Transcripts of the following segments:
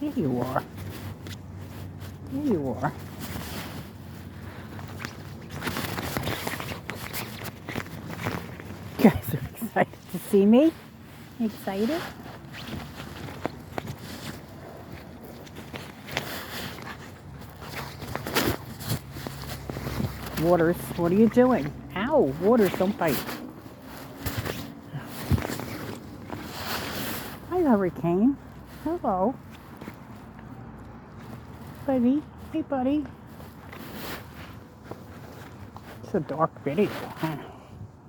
Here you are. Here you are. You guys are excited to see me? Excited? Waters, what are you doing? Ow, Waters, don't bite. Hi, Hurricane. Hello. Buddy. Hey, buddy. It's a dark video, huh?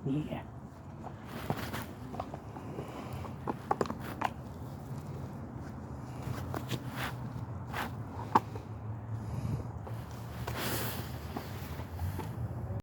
Yeah.